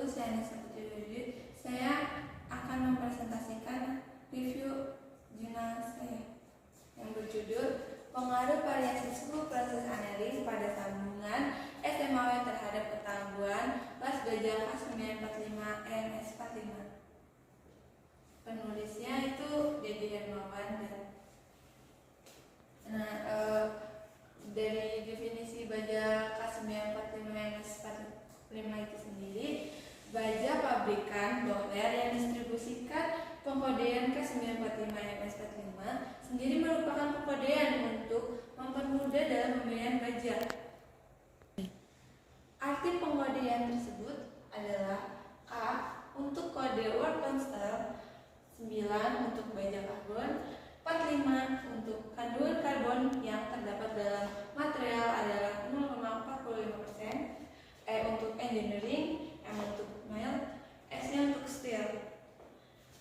CNS 177, saya akan mempresentasikan review jurnal saya yang berjudul Pengaruh Variasi Suhu Proses Annealing pada Sambungan SMAW terhadap Ketangguhan Kelas Belajar K945 MS45. Penulisnya itu Dedi Hermawan. Dari definisi baja K945 MS45 itu sendiri, baja pabrikan bohler yang distribusikan pengkodean K945 MS45 sendiri merupakan pengkodean untuk mempermudah dalam pemilihan baja. Arti pengkodean tersebut adalah K untuk kode word constant, 9 untuk baja karbon, 45 untuk kandungan karbon yang terdapat dalam material adalah 0,45%, E untuk engineering, M untuk melt, S-nya untuk steel.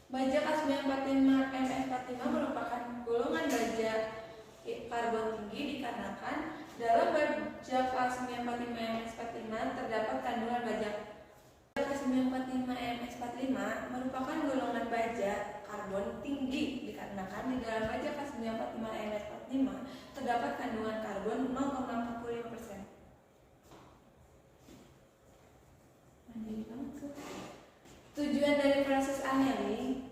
Baja K945 MS45 merupakan golongan baja karbon tinggi dikarenakan dalam baja K945 MS45 terdapat kandungan baja. K945 MS45 merupakan golongan baja karbon tinggi dikarenakan di dalam baja K945 MS45 terdapat kandungan karbon 0,45%. Tujuan dari proses annealing.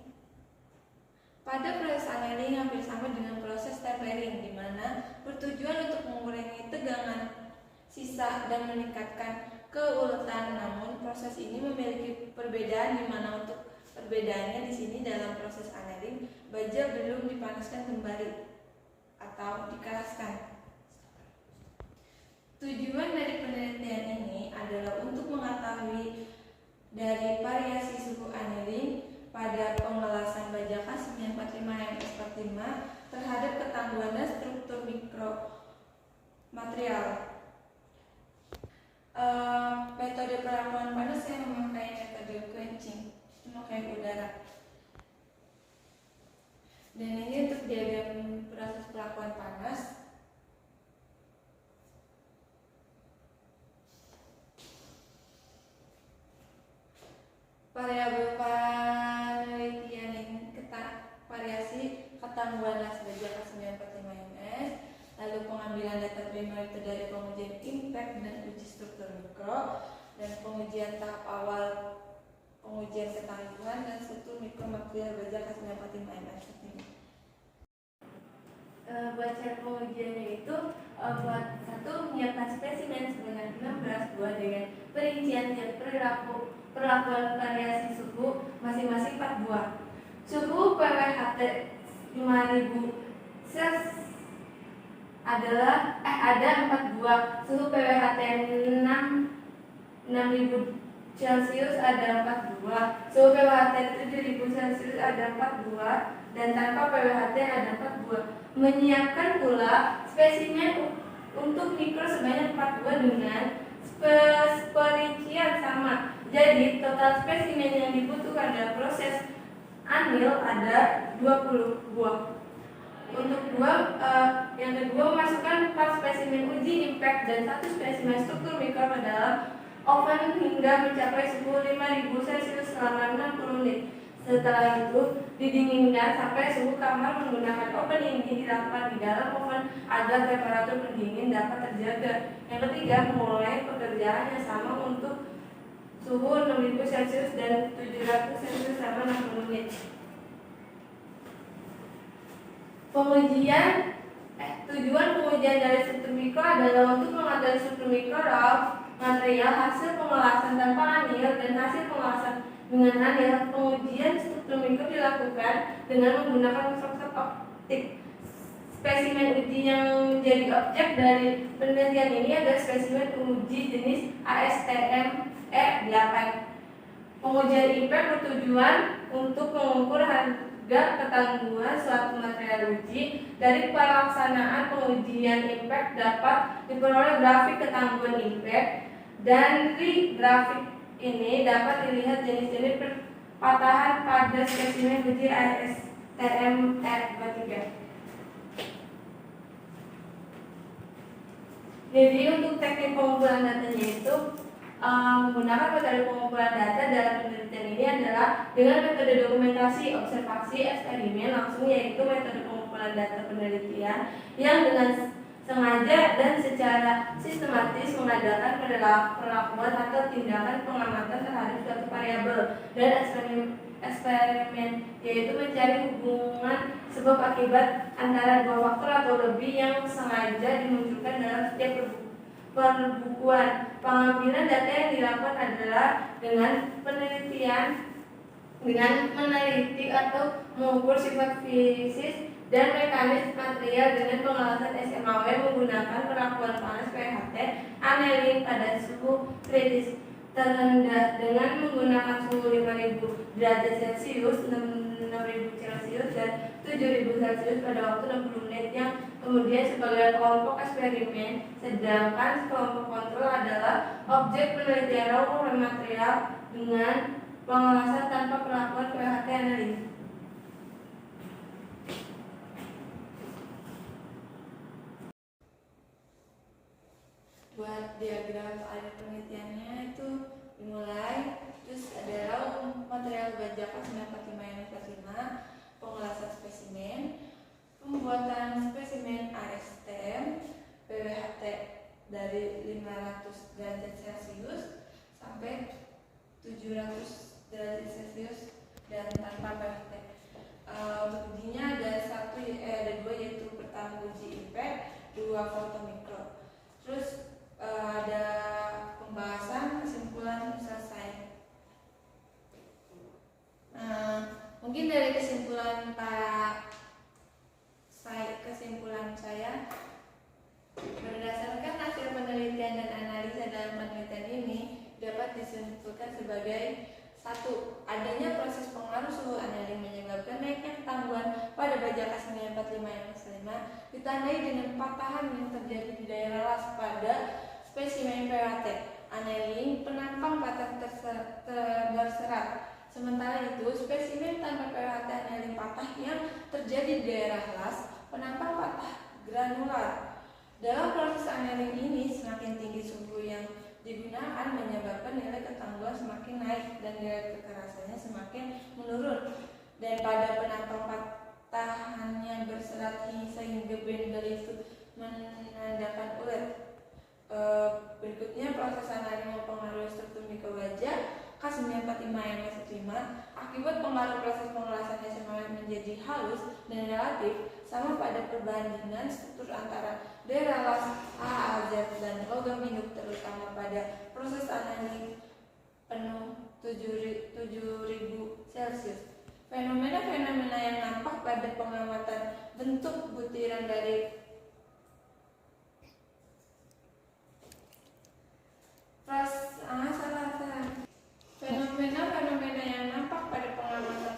Pada proses annealing hampir sama dengan proses tempering, di mana bertujuan untuk mengurangi tegangan sisa dan meningkatkan keuletan. Namun proses ini memiliki perbedaan, di mana untuk perbedaannya di sini dalam proses annealing baja belum dipanaskan kembali atau dikeraskan. Tujuan dari penelitian ini adalah untuk mengetahui dari variasi suhu annealing pada pengelasan baja K945 MS45 terhadap ketangguhan dan struktur mikromaterial. Metode perlakuan panas yang memakai metode quenching, memakai udara. Dan ini untuk diagram proses pelakuan panas. Variabel penelitian ini variasi ketangguhan las baja K945 MS, lalu pengambilan data primer itu dari pengujian impact dan uji struktur mikro, dan pengujian tahap awal pengujian ketangguhan dan struktur mikromaterial baja K945 MS45. Buat cara pengujiannya itu, buat satu, menyiapkan spesimen sebanyak 16 buah dengan perincian tiap perlakuan variasi suhu masing-masing 4 buah. Suhu PWHT 5000 Celsius ada 4 buah. Suhu PWHT 6000 Celsius ada 4 buah. Suhu PWHT 7000 Celsius ada 4 buah, dan tanpa PWHT ada 4 buah. Menyiapkan pula spesimen untuk mikro sebanyak 4 buah dengan perincian sama. Jadi total spesimen yang dibutuhkan dalam proses anil ada 20 buah. Untuk yang kedua, memasukkan 4 spesimen uji impact dan 1 spesimen struktur mikro ke dalam oven hingga mencapai suhu 5000 Celsius selama 60 menit. Setelah itu didinginkan sampai suhu kamar menggunakan oven yang dilakukan di dalam oven agar temperatur pendingin dapat terjaga. Yang ketiga, memulai pekerjaan yang sama untuk suhu 6000 Celsius dan 700 Celsius selama 60 menit. Tujuan pengujian dari struktur mikro adalah untuk mengetahui struktur mikro raw material, hasil pengelasan tanpa anil dan hasil pengelasan dengan anil. Pengujian struktur mikro dilakukan dengan menggunakan mikroskop optik. Spesimen uji yang menjadi objek dari penelitian ini adalah spesimen uji jenis ASTM E8. Pengujian impact bertujuan untuk mengukur harga ketangguhan suatu material uji. Dari pelaksanaan pengujian impact dapat diperoleh grafik ketangguhan impact. Dari grafik ini dapat dilihat jenis-jenis perpatahan pada spesimen uji ASTM E23. Jadi untuk teknik pengumpulan datanya itu Menggunakan metode pengumpulan data dalam penelitian ini adalah dengan metode dokumentasi, observasi, eksperimen langsung, yaitu metode pengumpulan data penelitian yang dengan sengaja dan secara sistematis mengadakan perlakuan atau tindakan pengamatan terhadap suatu variabel, dan eksperimen yaitu mencari hubungan sebab akibat antara dua faktor atau lebih yang sengaja dimunculkan dalam setiap perbukuan. Pengambilan data yang dilakukan adalah dengan meneliti atau mengukur sifat fisik dan mekanis material dengan pengelasan SMAW menggunakan perlakuan panas pHT anilin pada suhu kritis terendah dengan menggunakan suhu 5000 derajat Celcius, 6000 Celcius, dan 7000 Celcius pada waktu 60 menit yang kemudian sebagai kelompok eksperimen, sedangkan kelompok kontrol adalah objek penelitian raw material dengan pengelasan tanpa perlakuan pHT anilin. Buat diagram ada penelitiannya itu dimulai, terus ada raw material baja K945-5, pengelasan spesimen, pembuatan spesimen ASTM, pWHT dari 500 derajat Celcius sampai 700 derajat Celcius dan tanpa pHT. Untuk ujinya ada dua, yaitu pertama uji impact, 2 fotomikro. Terus ada pembahasan, kesimpulan, selesai. Mungkin dari kesimpulan saya, berdasarkan hasil penelitian dan analisa dalam penelitian ini dapat disimpulkan sebagai 1. Adanya proses pengaruh suhu anilin menyebabkan naiknya ketangguhan pada baja K945-5 ditandai dengan patahan yang terjadi di daerah las pada spesimen pHT anilin penampang patah berserat. Sementara itu, spesimen tanpa pHT anilin patah yang terjadi di daerah las penampang patah granular. Dalam proses anilin ini, semakin tinggi suhu yang digunakan menyebabkan nilai ketangguhan semakin naik dan nilai kekerasannya semakin menurun. Dan pada penampang patahannya berserat sehingga bendel itu menandakan ulet. Berikutnya, proses anilin mempengaruhi struktur mikrobaja K945-5 akibat pengaruh proses pengelasan SMAW menjadi halus dan relatif sama pada perbandingan struktur antara daerah las AAZ dan logam hidup, terutama pada proses anilin penuh 7000 Celcius. Fenomena-fenomena yang nampak pada pengamatan bentuk butiran dari Fenomena-fenomena yang nampak pada pengamatan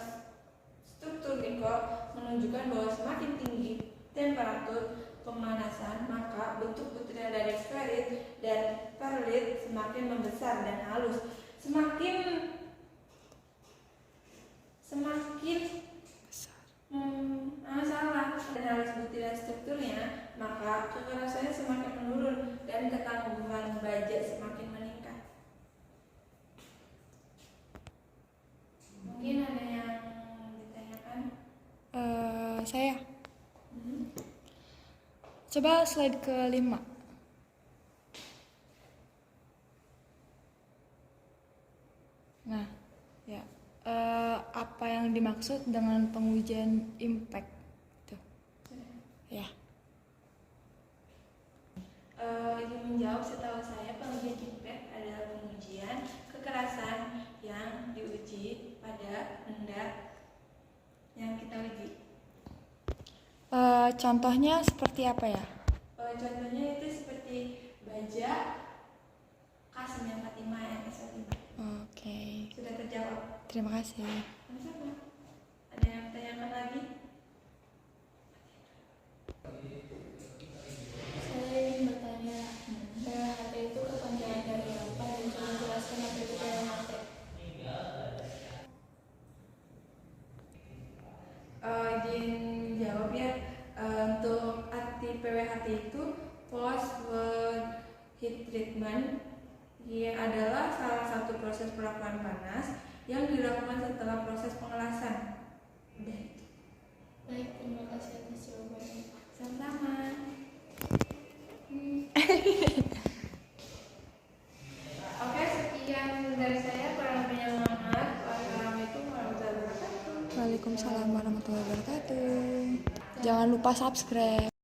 struktur mikro menunjukkan bahwa semakin tinggi temperatur pemanasan, maka bentuk butiran dari sferit dan perlit semakin membesar dan halus. Semakin dan halus butiran strukturnya, maka kekerasannya semakin menurun dan ketangguhan baja semakin meningkat. Mungkin ada yang ditanyakan? Saya. Coba slide ke-5. Nah, ya. Apa yang dimaksud dengan pengujian impact? Tuh. Ya. Ingin menjawab, setahu saya pengujian impact adalah pengujian kekerasan yang diuji pada benda yang kita uji. Contohnya seperti apa ya? Contohnya itu seperti baja K945 yang S5. Oke. Sudah terjawab. Terima kasih. Sama-sama. Ada yang tanyakan lagi? Saya ingin bertanya, pHT itu kepanjangan dari apa dan coba jelaskan apa itu pHT. Izin jawab ya. Untuk arti PWHT itu post word heat treatment, dia adalah proses perakuan panas yang dilakukan setelah proses pengelasan. Udah itu. Baik, terima kasih atas jawabannya. Sama-sama. Oke, sekian dari saya. Kurang lebihnya mohon maaf. Wassalamualaikum warahmatullahi wabarakatuh. Waalaikumsalam warahmatullahi wabarakatuh. Jangan lupa subscribe.